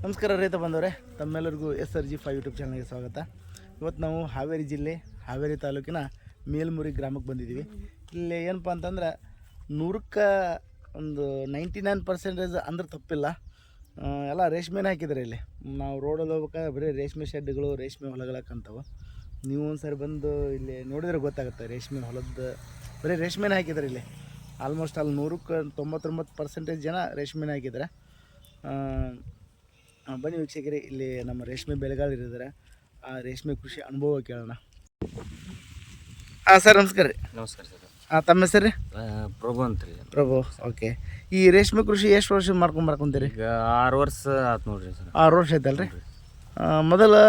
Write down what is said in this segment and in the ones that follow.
ನಮಸ್ಕಾರ ರೈತ ಬಂದವರೇ, ತಮ್ಮೆಲ್ಲರಿಗೂ SRG5 ಯೂಟ್ಯೂಬ್ ಚಾನಲ್ಗೆ ಸ್ವಾಗತ. ಇವತ್ತು ನಾವು ಹಾವೇರಿ ಜಿಲ್ಲೆ ಹಾವೇರಿ ತಾಲೂಕಿನ ಮೇಲ್ಮುರಿ ಗ್ರಾಮಕ್ಕೆ ಬಂದಿದ್ದೀವಿ. ಇಲ್ಲಿ ಏನಪ್ಪ ಅಂತಂದ್ರೆ 100ಕ್ಕೆ ಒಂದು 99% ಅಂದ್ರೆ ತಪ್ಪಿಲ್ಲ, ಎಲ್ಲ ರೇಷ್ಮೆನೇ ಹಾಕಿದ್ದಾರೆ. ಇಲ್ಲಿ ನಾವು ರೋಡಲ್ಲಿ ಹೋಗ್ಬೇಕಾದ್ರೆ ಬರೀ ರೇಷ್ಮೆ ಶೆಡ್ಗಳು, ರೇಷ್ಮೆ ಹೊಲಗಳ ಕಾಣ್ತಾವೆ. ನೀವು ಒಂದು ಸಾರಿ ಬಂದು ಇಲ್ಲಿ ನೋಡಿದ್ರೆ ಗೊತ್ತಾಗುತ್ತೆ. ರೇಷ್ಮೆ ಹೊಲದ ಬರೀ ರೇಷ್ಮೆನೇ ಹಾಕಿದ್ದಾರೆ. ಇಲ್ಲಿ ಆಲ್ಮೋಸ್ಟ್ ಅಲ್ಲಿ 100ಕ್ಕೆ 99% ಜನ ರೇಷ್ಮೆನೇ ಹಾಕಿದ್ದಾರೆ. ಬನ್ನಿ ವೀಕ್ಷಕರೇ, ಇಲ್ಲಿ ನಮ್ಮ ರೇಷ್ಮೆ ಬೆಳೆಗಾರರಿದ್ದಾರೆ. ಆ ರೇಷ್ಮೆ ಕೃಷಿ ಅನುಭವ ಕೇಳೋಣ. ಸರ್ ನಮಸ್ಕಾರ ರೀ. ನಮಸ್ಕಾರ ಸರ್. ತಮ್ಮ ಹೆಸರು ರೀ? ಪ್ರಭು ಅಂತ ರೀ. ಪ್ರಭು, ಓಕೆ. ಈ ರೇಷ್ಮೆ ಕೃಷಿ ಎಷ್ಟು ವರ್ಷ ಮಾಡ್ಕೊಂಬರ್ಕೊಂತೀರಿ? ಈಗ 6 ವರ್ಷ ಆಯ್ತು ನೋಡ್ರಿ ಸರ್. 6 ವರ್ಷ ಆಯ್ತಲ್ರಿ? ಮೊದಲು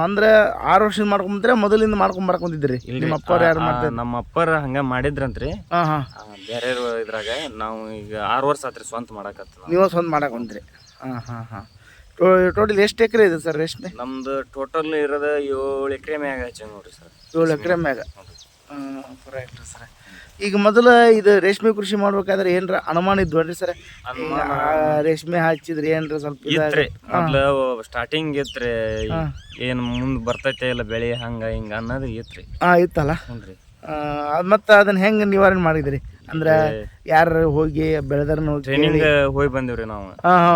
ಅಂದರೆ 6 ವರ್ಷದಿಂದ ಮಾಡ್ಕೊಂಬಂತೀರ, ಮೊದಲಿಂದ ಮಾಡ್ಕೊಂಬರ್ಕೊಂತಿದ್ರಿ? ನಿಮ್ಮ ಅಪ್ಪರು ಯಾರು ಮಾಡ್ತಾರೆ? ನಮ್ಮ ಅಪ್ಪರ ಹಂಗ ಮಾಡಿದ್ರಂತ್ರಿ. ಬೇರೆ ಇದ್ರಾಗ ನಾವು ಈಗ 6 ವರ್ಷ ಆತ್ರಿ ಸ್ವಂತ ಮಾಡಕತ್ತ. ನೀವು ಸ್ವಂತ ಮಾಡಕೊಂತೀರಿ? ಟೋಟಲ್ ಎಷ್ಟು ಎಕರೆ ಇದೆ ಸರ್ ರೇಷ್ಮೆ? ನಮ್ದು ಟೋಟಲ್ ಇರೋದು 7 ಎಕರೆ ಮ್ಯಾಗ ಹಚ್ಚ ನೋಡ್ರಿ ಸರ್. 7 ಎಕರೆ ಮ್ಯಾಗ. Right sir. ಈಗ ಮೊದಲು ಇದು ರೇಷ್ಮೆ ಕೃಷಿ ಮಾಡ್ಬೇಕಾದ್ರೆ ಏನ್ರ ಅನುಮಾನ ಇದ್ವಲ್ರಿ ಸರ್? ರೇಷ್ಮೆ ಹಚ್ಚಿದ್ರಿ ಏನ್ರ ಸ್ವಲ್ಪ ಇತ್ರಿ ಮೊದ್ಲು ಸ್ಟಾರ್ಟಿಂಗ್ ಇತ್ರಿ, ಏನ್ ಮುಂದ್ ಬರ್ತೈತೆ ಇಲ್ಲ ಬೆಳೆ ಹಂಗ ಹಿಂಗ ಅನ್ನೋದು ಇತ್ರಿ. ಇತ್ತಲ್ಲ. ಹ್ಞೂನ್ರಿ. ಮತ್ತು ಅದನ್ನ ಹೆಂಗೆ ನಿವಾರಣೆ ಮಾಡಿದ್ರಿ? ಅಂದ್ರೆ ಯಾರು ಹೋಗಿ ಬೆಳೆದಾರ ಟ್ರೈನಿಂಗ್ ಹೋಗಿ ಬಂದಿವ್ರಿ ನಾವು.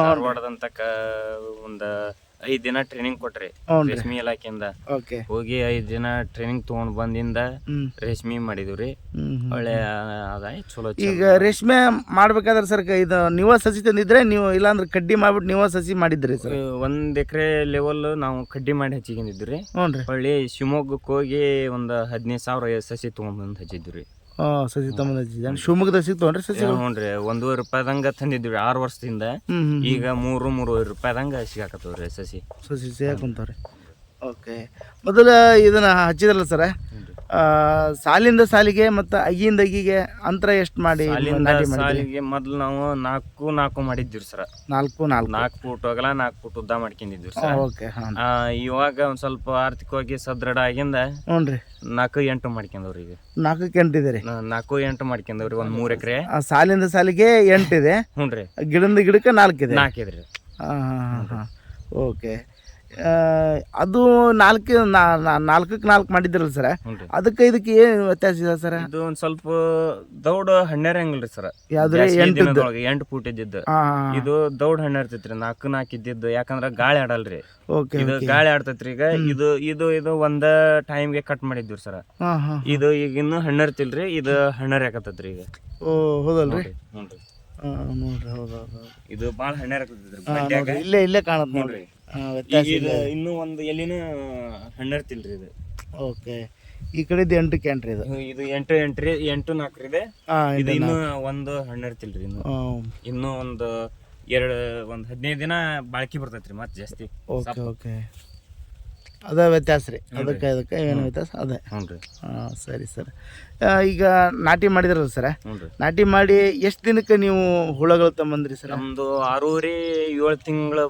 ಧಾರವಾಡದಂತಕ್ಕ ಒಂದ್ 5 ದಿನ ಟ್ರೈನಿಂಗ್ ಕೊಟ್ರಿ ರೇಷ್ಮೆ ಇಲಾಖೆಯಿಂದ. ಹೋಗಿ 5 ದಿನ ಟ್ರೈನಿಂಗ್ ತಗೊಂಡ್ ಬಂದಿಂದ ರೇಷ್ಮೆ ಮಾಡಿದ್ವಿ. ಒಳ್ಳೆ ಆದಾಯ ಚಲೋ. ಈಗ ರೇಷ್ಮೆ ಮಾಡ್ಬೇಕಾದ್ರೆ ಸರ್ ಇದು ನೀವ ಸಸಿ ತಂದಿದ್ರೆ ನೀವು, ಇಲ್ಲಾಂದ್ರೆ ಕಡ್ಡಿ ಮಾಡ್ಬಿಟ್ಟು ನೀವ ಸಸಿ ಮಾಡಿದ್ರಿ ಸರ್? 1 ಎಕರೆ ಲೆವೆಲ್ ನಾವು ಕಡ್ಡಿ ಮಾಡಿ ಹಚ್ಚಿಕೊಂಡಿದ್ವಿ. ಹೊಳ್ಳಿ ಶಿವಮೊಗ್ಗಕ್ಕೆ ಹೋಗಿ ಒಂದು 15,000 ಸಸಿ ತಗೊಂಡ್ಬಂದು ಹಚ್ಚಿದ್ವಿ. ಸಸಿ ತಗೊಂಡ್ ಹಚ್ಚಿದ್ರಿ? ಶಿವಮೊಗ್ಗದಾಗ ಸಿಗ್ತಾವನ್ರಿ ಸಸಿ? ಹ್ಞೂನ್ರಿ. 1,500 ರೂಪಾಯಿದಂಗ ತಂದಿದ್ವಿ 6 ವರ್ಷದಿಂದ. ಈಗ 3,500 ರೂಪಾಯಿದಂಗ ಸಿಗಾಕತ್ತವ್ರಿ ಸಸಿ ಸಿಗಾಕುಂತಾವ್ರಿ. ಓಕೆ. ಮೊದಲು ಇದನ್ನ ಹಚ್ಚಿದ್ರಲ್ಲ ಸರ್, ಸಾಲಿಂದ ಸಾಲಿಗೆ ಮತ್ತು ಅಗಿಯಿಂದ ಅಗಿಗೆ ಅಂತರ ಎಷ್ಟು ಮಾಡಿ? ಸಾಲಿಗೆ ಮೊದ್ಲು ನಾವು 4x4 ಮಾಡಿದ್ವಿ ಸರ್. 4 ಫೂಟ್ ಅಗಲ 4 ಫೂಟ್ ಉದ್ದ ಮಾಡ್ಕೊಂಡಿದ್ವಿ ಸರ್. ಓಕೆ. ಇವಾಗ ಒಂದ್ ಸ್ವಲ್ಪ ಆರ್ಥಿಕವಾಗಿ ಸದೃಢ ಆಗಿಂದ 4x8 ಮಾಡ್ಕೊಂಡವ್ರಿ. ಈಗ 4x8 ಇದೆ ರೀ? 4x8 ಮಾಡ್ಕೊಂಡವ್ರಿ. ಒಂದ್ 3 ಎಕರೆ. ಸಾಲಿಂದ ಸಾಲಿಗೆ 8 ಇದೆ. ಹ್ಞೂನ್ರಿ. ಗಿಡದಿಂದ ಗಿಡಕ್ಕೆ 4 ಇದೆ. 4 ಇದ್ರಿ. ಓಕೆ. ಅದು 4ಕ್ಕೆ 4 ಮಾಡಿದ್ರಲ್ಲ ಸರ್, ಅದಕ್ಕೆ ಇದಕ್ಕೆ ಏನು ವ್ಯತ್ಯಾಸ ಇದೆ ಸರ್? ಇದು ಒಂದ್ ಸ್ವಲ್ಪ ದೌಡ್ ಹಣ್ಣೇರ್ ಹಂಗಲ್ರಿ ಸರ್. 8 ಫೂಟ್ ಇದ್ದಿದ್ದು ಇದು ದೌಡ್ ಹಣ್ಣೆ ಇರ್ತೈತ್ರಿ. 4x4 ಇದ್ದಿದ್ದು. ಯಾಕಂದ್ರ ಗಾಳಿ ಆಡಲ್ರಿ. ಇದು ಗಾಳಿ ಆಡ್ತೈತ್ರಿ. ಈಗ ಇದು ಒಂದ ಟೈಮ್ಗೆ ಕಟ್ ಮಾಡಿದ್ವಿ ಸರ್. ಇದು ಈಗ ಇನ್ನು ಹಣ್ಣರ್ತಿಲ್ರಿ, ಇದು ಹಣ್ಣರ್ ಯಾಕತ್ತೈತ್ರಿ ಈಗ. ಹೌದಲ್ರಿ? ಹ್ಞೂನ್ರಿ. ನೋಡ್ರಿ, ಹೌದೌದು. ಇದು ಬಾಳ ಹಣ್ಣರ್ ಆಗತ್ತೈತ್ರಿ. ಇಲ್ಲೇ ಕಾಣತ್ ನೋಡ್ರಿ. ಇನ್ನು ಒಂದು ಎಲ್ಲಿನ ಹಣ್ಣರ್ತಿಲ್ರಿ ಇದು. ಓಕೆ. ಈ ಕಡೆದು 8 ಕ್ಯಾಂಟ್ರಿ ಇದು. ಇದು 8 4 ಇದೆ. ಇದು ಇನ್ನು ಒಂದು ಹಣ್ಣರ್ತಿಲ್ರಿ. ಇನ್ನು ಒಂದು 15 ದಿನ ಬಾಳ್ಕಿ ಬರ್ತೈತ್ರಿ ಮತ್ತೆ ಜಾಸ್ತಿ. ಓಕೆ. ಅದ ವ್ಯತ್ಯಾಸ ರೀ. ಅದಕ್ಕೆ ಏನು ವ್ಯತ್ಯಾಸ ಅದೇ. ಸರಿ ಸರ್. ಈಗ ನಾಟಿ ಮಾಡಿದ್ರಲ್ಲ ಸರ್, ನಾಟಿ ಮಾಡಿ ಎಷ್ಟು ದಿನಕ್ಕೆ ನೀವು ಹುಳಗಳು ತಗೊಂಬಂದ್ರಿ ಸರ್? ನಮ್ದು 6.5-7 ತಿಂಗಳು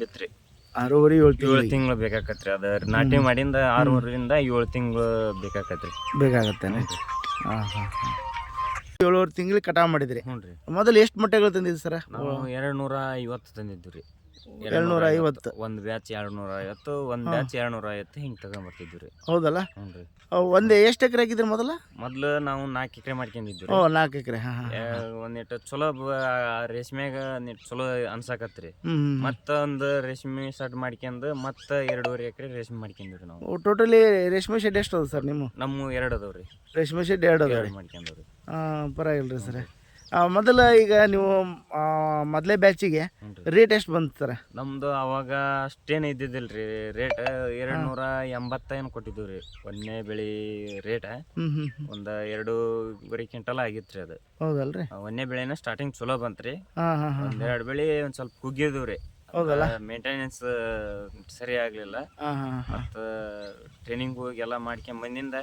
ಬಿತ್ರಿ. 6.5-7 ತಿಂಗಳು ಬೇಕಾಕತ್ರಿ. ಅದ ನಾಟಿ ಮಾಡಿಂದ 6ರಿಂದ 7 ತಿಂಗಳು ಬೇಕಾಕತ್ರಿ. ಬೇಕಾಗತ್ತೆ. 7 ತಿಂಗಳಿಗೆ ಕಟಾವ್ ಮಾಡಿದ್ರಿ? ಹ್ಞೂನ್ರಿ. ಮೊದಲು ಎಷ್ಟು ಮೊಟ್ಟೆಗಳು ತಂದಿದ್ರಿ ಸರ್? ನಾವು 250 ತಂದಿದ್ವಿ ರೀ. 250. ಒಂದು ಬ್ಯಾಚ್ 250, ಒಂದು ಬ್ಯಾಚ್ 250 ಹಿಂಗೆ ತಗೊಂಡ್ಬರ್ತಿದ್ವಿ ರೀ. ಹೌದಲ್ಲ? ಹ್ಞೂನ್ರಿ. ಎಷ್ಟು ಎಕರೆ ಹಾಕಿದ್ರಿ ಮೊದಲು ನಾವು 4 ಎಕರೆ ಮಾಡ್ಕೊಂಡಿದ್ವಿ. 4 ಎಕರೆ. ಒಂದಿಟ್ಟು ಚಲೋ ರೇಷ್ಮೆಗ ಚಲೋ ಅನ್ಸಾಕತ್ರಿ. ಮತ್ತೊಂದು ರೇಷ್ಮೆ ಶೆಡ್ ಮಾಡ್ಕೊಂಡು ಮತ್ತೆ 2.5 ಎಕರೆ ರೇಷ್ಮೆ ಮಾಡ್ಕೊಂಡಿವ್ರಿ ನಾವು. ಟೋಟಲಿ ರೇಷ್ಮೆ ಶೆಡ್ ಎಷ್ಟು ಅದ ಸರ್ ನಿಮ್ಮ? ನಮ್ಮ 2 ಅದಾವ್ರಿ. ರೇಷ್ಮೆ ಶೆಡ್ 2 ಅದಾವ್ರಿ ಮಾಡ್ಕೊಂಡವ್ರಿ. ಪರವಾಗಿಲ್ರಿ ಸರ್. ಮೊದಲ ಈಗ ನೀವು ಮೊದಲೇ ಬ್ಯಾಚಿಗೆ ರೇಟ್ ಎಷ್ಟು ಬಂತು ಸರ್? ನಮ್ದು ಅವಾಗ ಅಷ್ಟೇನು ಇದ್ದಿದ್ದಿಲ್ರಿ ರೇಟ್. 280 ಏನು ಕೊಟ್ಟಿದ್ದೀವಿ ರೀ ಒಂದೇ ಬೆಳೆ ರೇಟ್. ಒಂದು 2.5 ಕ್ವಿಂಟಲ್ ಆಗಿತ್ರಿ ಅದು. ಹೌದಲ್ರಿ? ಒಂದೇ ಬೆಳೆನ ಸ್ಟಾರ್ಟಿಂಗ್ ಚಲೋ ಬಂತ್ರಿ. 1-2 ಬೆಳೆ ಒಂದ್ ಸ್ವಲ್ಪ ಕುಗ್ಗಿದ್ವಿ. ಹೌದಲ್ಲ? ಮೇಂಟೆನೆನ್ಸ್ ಸರಿ ಆಗ್ಲಿಲ್ಲ. ಮತ್ತು ಟ್ರೈನಿಂಗ್ ಹೋಗಿ ಎಲ್ಲ ಮಾಡ್ಕೊಂಡ್ ಬಂದಿಂದ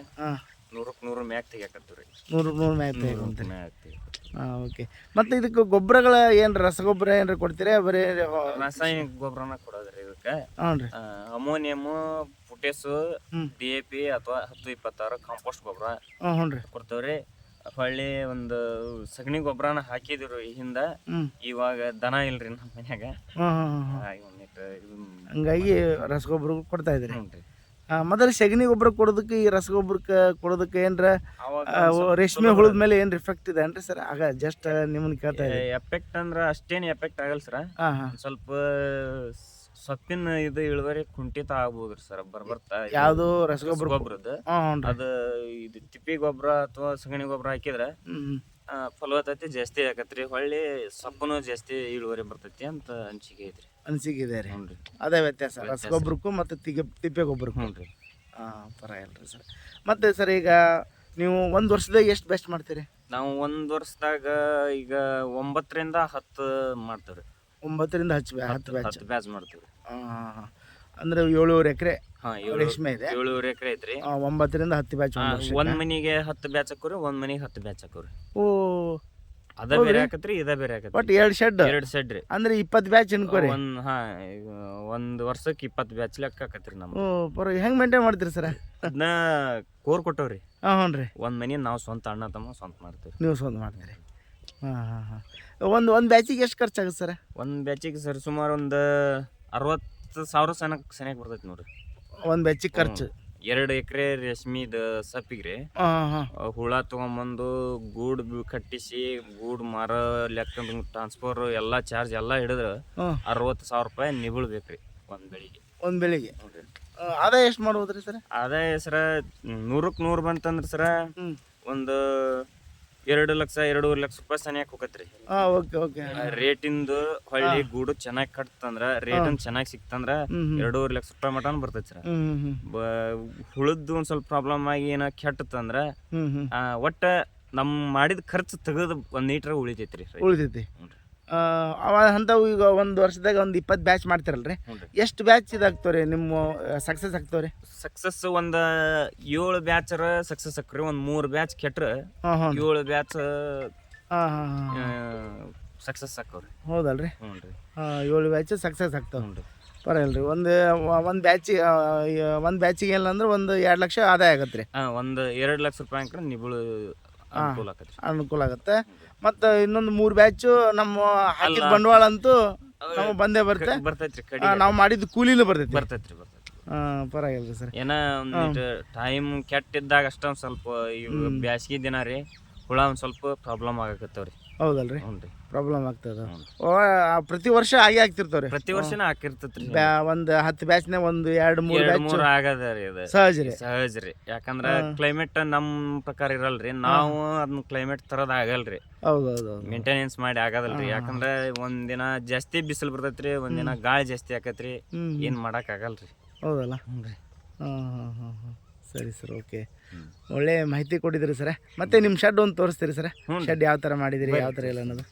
100ಕ್ಕೆ 100 ಮ್ಯಾಕ್ ತೆಗಿಯಾಕತ್ತೀವ್ರಿ. 100ಕ್ಕೆ 100 ಮ್ಯಾಕ್ ತೆಗಿಯಾಕತ್ತೀವಿ. ಓಕೆ. ಮತ್ತೆ ಇದಕ್ಕೆ ಗೊಬ್ಬರಗಳ ಏನು ರಸಗೊಬ್ಬರ ಏನಾರ ಕೊಡ್ತೀರಾ? ಬರೀ ರಾಸಾಯನಿಕ ಗೊಬ್ಬರನ ಕೊಡೋದ್ರಿ ಇದಕ್ಕೆ. ಅಮೋನಿಯಮು, ಪೊಟ್ಯಾಸು, DAP ಅಥವಾ 10-26 ಕಾಂಪೋಸ್ಟ್ ಗೊಬ್ಬರ ಕೊಡ್ತೇವ್ರಿ. ಹೊಳ್ಳಿ ಒಂದು ಸಗಣಿ ಗೊಬ್ಬರನ ಹಾಕಿದಿರು ಹಿಂದ. ಇವಾಗ ದನ ಇಲ್ರಿ ನಮ್ಮ ಮನ್ಯಾಗ. ಹಂಗಾಗಿ ರಸಗೊಬ್ಬರ ಕೊಡ್ತಾ ಇದ್ರಿ. ಹ್ಞೂ ರೀ. ಮೊದಲು ಸಗಣಿ ಗೊಬ್ಬರ ಕೊಡೋದಕ್ಕೆ ಈ ರಸಗೊಬ್ಬರಕ್ಕೆ ಕೊಡೋದಕ್ಕೆ ಏನ್ರ ಅವಾಗ ರೇಷ್ಮೆ ಹುಳದ ಮೇಲೆ ಏನು ಇಫೆಕ್ಟ್ ಇದೆ ಏನ್ರಿ ಸರ್? ಆಗ ಜಸ್ಟ್ ನಿಮ್ಮನ್ನ ಕೇಳ್ತಾ ಇದ್ದೀನಿ. ಎಫೆಕ್ಟ್ ಅಂದ್ರ ಅಷ್ಟೇನು ಎಫೆಕ್ಟ್ ಆಗಲ್ಲ ಸರ್. ಹಾಂ ಹಾಂ. ಸ್ವಲ್ಪ ಸೊಪ್ಪಿನ ಇದು ಇಳುವರಿ ಕುಂಠಿತ ಆಗ್ಬೋದ್ರಿ ಸರ್ ಬರ್ಬರ್ತಾ. ಯಾವುದು ರಸಗೊಬ್ಬರ? ಗೊಬ್ಬರದ್ದು ಹ್ಞೂ ರೀ. ಅದು ಇದು ತಿಪ್ಪಿ ಗೊಬ್ಬರ ಅಥವಾ ಸಗಣಿ ಗೊಬ್ಬರ ಹಾಕಿದ್ರೆ ಹ್ಞೂ ಫಲವತ್ತತೆ ಜಾಸ್ತಿ ಆಕತ್ರಿ, ಹೊಳ್ಳಿ ಸೊಪ್ಪನು ಜಾಸ್ತಿ ಇಳುವರಿ ಬರ್ತೈತಿ ಅಂತ ಅನಿಸಿಕೆ ಐತ್ರಿ. ಅನಿಸಿಕೆ ರೀ. ಹ್ಞೂ ರೀ. ಅದೇ ವ್ಯತ್ಯಾಸ ರಸಗೊಬ್ಬರಕ್ಕೂ ಮತ್ತು ತಿಪ್ಪೆ ಗೊಬ್ಬರಕ್ಕೂ. ಹ್ಞೂ ರೀ. ಪರವಾಗಿಲ್ಲ ರೀ ಸರ್. ಮತ್ತು ಸರ್ ಈಗ ನೀವು ಒಂದು ವರ್ಷದಾಗ ಎಷ್ಟು ಬೆಸ್ಟ್ ಮಾಡ್ತೀರಿ? ನಾವು ಒಂದು ವರ್ಷದಾಗ ಈಗ 9 ರಿಂದ 10 ಮಾಡ್ತೇವ್ರಿ. 9 ರಿಂದ 10 ಬ್ಯಾಚ್. 10 ಬ್ಯಾಚ್ ಮಾಡ್ತೀವಿ. ಅಂದರೆ 7 ಎಕರೆ ಹಾಂ, ರೇಷ್ಮೆ ಇದೆ. 7 ಎಕರೆ ಐತ್ರಿ. 9 ರಿಂದ 10 ಬ್ಯಾಚ್. ಒಂದ್ ಮನಿಗೆ 10 ಬ್ಯಾಚ್ ಹಾಕೋರಿ, ಒಂದ್ ಮನಿಗೆ 10 ಬ್ಯಾಚ್ ಹಾಕೋರಿ. ಓ, ಅದ ಬೇರೆ ಹಾಕತ್ರಿ, ಇದ ಬೇರೆ ಹಾಕತ್ರಿ. But 2 shed. 2 ಶೆಡ್ ರೀ. ಅಂದ್ರೆ 20 ಬ್ಯಾಚ್ ಅನ್ಕೋರಿ. ಒಂದ್ ವರ್ಷಕ್ಕೆ 20 ಬ್ಯಾಚ್ ಲೆಕ್ಕ ಹಾಕತ್ರಿ ನಮ್ಗೆ. ಓ, ಹೆಂಗ್ ಮೇಂಟೈನ್ ಮಾಡ್ತೀರಿ ಸರ್? ಅದನ್ನ ಕೋರ್ ಕೊಟ್ಟವ್ರಿ. ಹ್ಞೂ ರೀ. ಒಂದ್ ಮನಿ ನಾವು ಸ್ವಂತ ಅಣ್ಣ ತಮ್ಮ ಸ್ವಂತ ಮಾಡ್ತೀವಿ. ನೀವು ಸ್ವಂತ ಮಾಡ್ತೀರಿ. ಒಂದು ಬ್ಯಾಚಿಗೆ ಎಷ್ಟು ಖರ್ಚಾಗುತ್ತೆ ಸರ್? ಒಂದ್ ಬ್ಯಾಚಿಗೆ ಸರ್ ಸುಮಾರು ಒಂದು 60,000 ಸನಿಯಾಗಿ ಬರ್ತೈತಿ ನೋಡ್ರಿ. ಒಂದು ಬ್ಯಾಚಿಗೆ ಖರ್ಚು 2 ಎಕರೆ ರೇಷ್ಮಿದ ಸಪ್ಪಿಗ್ರಿ. ಹುಳ ತಗೊಂಬಂದು ಗೂಡ್ ಕಟ್ಟಿಸಿ ಗೂಡ್ ಮಾರ ಲೆಕ್ಕ ಟ್ರಾನ್ಸ್ಫರ್ ಎಲ್ಲ ಚಾರ್ಜ್ ಎಲ್ಲ ಹಿಡಿದ್ರೆ 60,000 ರೂಪಾಯಿ ನಿಗುಳ್ ಬೇಕ್ರಿ ಒಂದ್ ಬೆಳಿಗ್ಗೆ. ಒಂದು ಬೆಳಿಗ್ಗೆ ಆದಾಯ ಎಷ್ಟು ಮಾಡ್ಬೋದ್ರಿ ಸರ್? ಆದಾಯ ಸರ 100ಕ್ಕೆ 100 ಬಂತಂದ್ರೆ ಸರ ಒಂದು 2 ಲಕ್ಷ 2.5 ಲಕ್ಷ ರೂಪಾಯಿ ಸನಿಯಾಗಿ ಹೋಗತ್ರಿ. Okay okay. ರೇಟಿಂದು ಹೊಳ್ಳಿ ಗೂಡು ಚೆನ್ನಾಗಿ ಕಟ್ತಂದ್ರ, ರೇಟನ್ ಚೆನ್ನಾಗಿ ಸಿಕ್ತಂದ್ರ 2.5 ಲಕ್ಷ ರೂಪಾಯಿ ಮಟನ್ ಬರ್ತೈತಿ ಸರ್. ಹುಳದ್ದು ಒಂದ್ ಸ್ವಲ್ಪ ಪ್ರಾಬ್ಲಮ್ ಆಗಿ ಏನೋ ಕೆಟ್ಟತಂದ್ರ ಒಟ್ಟ ನಮ್ ಮಾಡಿದ ಖರ್ಚು ತೆಗೆದು 1 ಲೀಟರ್ ಉಳಿತೈತ್ರಿ. ಉಳಿತೈತಿ. ಅಂಥವು ಈಗ ಒಂದು ವರ್ಷದಾಗ ಒಂದು 20 ಬ್ಯಾಚ್ ಮಾಡ್ತಿರಲ್ರಿ, ಎಷ್ಟು ಬ್ಯಾಚ್ ಇದಾಗ್ತಾವ್ರಿ ನಿಮ್ಮ ಸಕ್ಸಸ್ ಆಗ್ತಾವ್ರಿ? ಸಕ್ಸಸ್ ಒಂದು 7 ಬ್ಯಾಚ್ ಸಕ್ಸಸ್ ಆಕ್ರಿ. ಒಂದು 3 ಬ್ಯಾಚ್ ಕೆಟ್ರ 7 ಬ್ಯಾಚ್ ಸಕ್ಸಸ್ ಆಕವ್ರಿ. ಹೌದಲ್ರಿ? ಹ್ಞೂ ರೀ. 7 ಬ್ಯಾಚ್ ಸಕ್ಸಸ್ ಆಗ್ತಾವ. ಹ್ಞೂ ರೀ. ಪರವಾಗಿಲ್ಲ ರೀ. ಒಂದು ಬ್ಯಾಚಿಗೆ ಇಲ್ಲ ಅಂದ್ರೆ ಒಂದು 2 ಲಕ್ಷ ಆದಾಯ ಆಗತ್ತೆ ರೀ. ಒಂದು 2 ಲಕ್ಷ ರೂಪಾಯಿ ಅಂಕ್ರೆ ನಿಬುಳು ಅನುಕೂಲ ಆಗತ್ತೆ. ಅನುಕೂಲ ಆಗುತ್ತೆ. ಮತ್ತು ಇನ್ನೊಂದು 3 ಬ್ಯಾಚು ನಮ್ಮ ಹಾಕಿದ ಬಂಡವಾಳ ಅಂತೂ ನಮಗೆ ಬಂದೇ ಬರ್ತೈತ್ರಿ. ನಾವು ಮಾಡಿದ ಕೂಲಿನೂ ಬರ್ತೈತಿ. ಬರ್ತೈತ್ರಿ. ಪರವಾಗಿಲ್ಲ ರೀ ಸರ್. ಏನೋ ಒಂದು ಟೈಮ್ ಕೆಟ್ಟಿದ್ದಾಗ ಅಷ್ಟೊಂದು ಸ್ವಲ್ಪ ಇವು ಬ್ಯಾಸ್ಗಿ ದಿನ ರೀ ಹುಳ ಒಂದು ಸ್ವಲ್ಪ ಪ್ರಾಬ್ಲಮ್ ಆಗಕತ್ತವ್ರಿ. ಹೌದಲ್ರಿ? ಹ್ಞೂ ರೀ. ಪ್ರಾಬ್ಲಮ್ ಆಗ್ತದ. ಪ್ರತಿ ವರ್ಷ ಆಗಿ ಆಗ್ತಿರ್ತಾವ್ರಿ. ಪ್ರತಿ ವರ್ಷನ ಹಾಕಿರ್ತೈತ್ರಿ. ಒಂದು 10 ಬ್ಯಾಚ್ನ ಒಂದು 2-3 ಆಗದ ರೀ. ಅದು ಸಹಜ ರೀ. ಯಾಕಂದ್ರ ಕ್ಲೈಮೇಟ್ ನಮ್ ಪ್ರಕಾರ ಇರಲ್ರಿ, ನಾವು ಅದನ್ನ ಕ್ಲೈಮೇಟ್ ತರದ್ ಆಗಲ್ರಿ. ಹೌದೌದು. ಮೇಂಟೆನೆನ್ಸ್ ಮಾಡಿ ಆಗದಲ್ರಿ. ಯಾಕಂದ್ರ ಒಂದಿನ ಜಾಸ್ತಿ ಬಿಸಿಲು ಬರ್ತೈತ್ರಿ, ಒಂದಿನ ಗಾಳಿ ಜಾಸ್ತಿ ಆಕತ್ರಿ, ಏನ್ ಮಾಡಕ್ ಆಗಲ್ರಿ. ಹೌದಲ್ಲ? ಸರಿ ಸರ್, ಓಕೆ. ಒಳ್ಳೆ ಮಾಹಿತಿ ಕೊಟ್ಟಿದ್ರಿ ಸರ್. ಮತ್ತೆ ನಿಮ್ಮ ಶೆಡ್ ಒಂದು ತೋರಿಸ್ತೀರಿ ಸರ್? ಶೆಡ್ ಯಾವ ಥರ ಮಾಡಿದಿರಿ, ಯಾವ ಥರ ಇಲ್ಲ ಅನ್ನೋದು?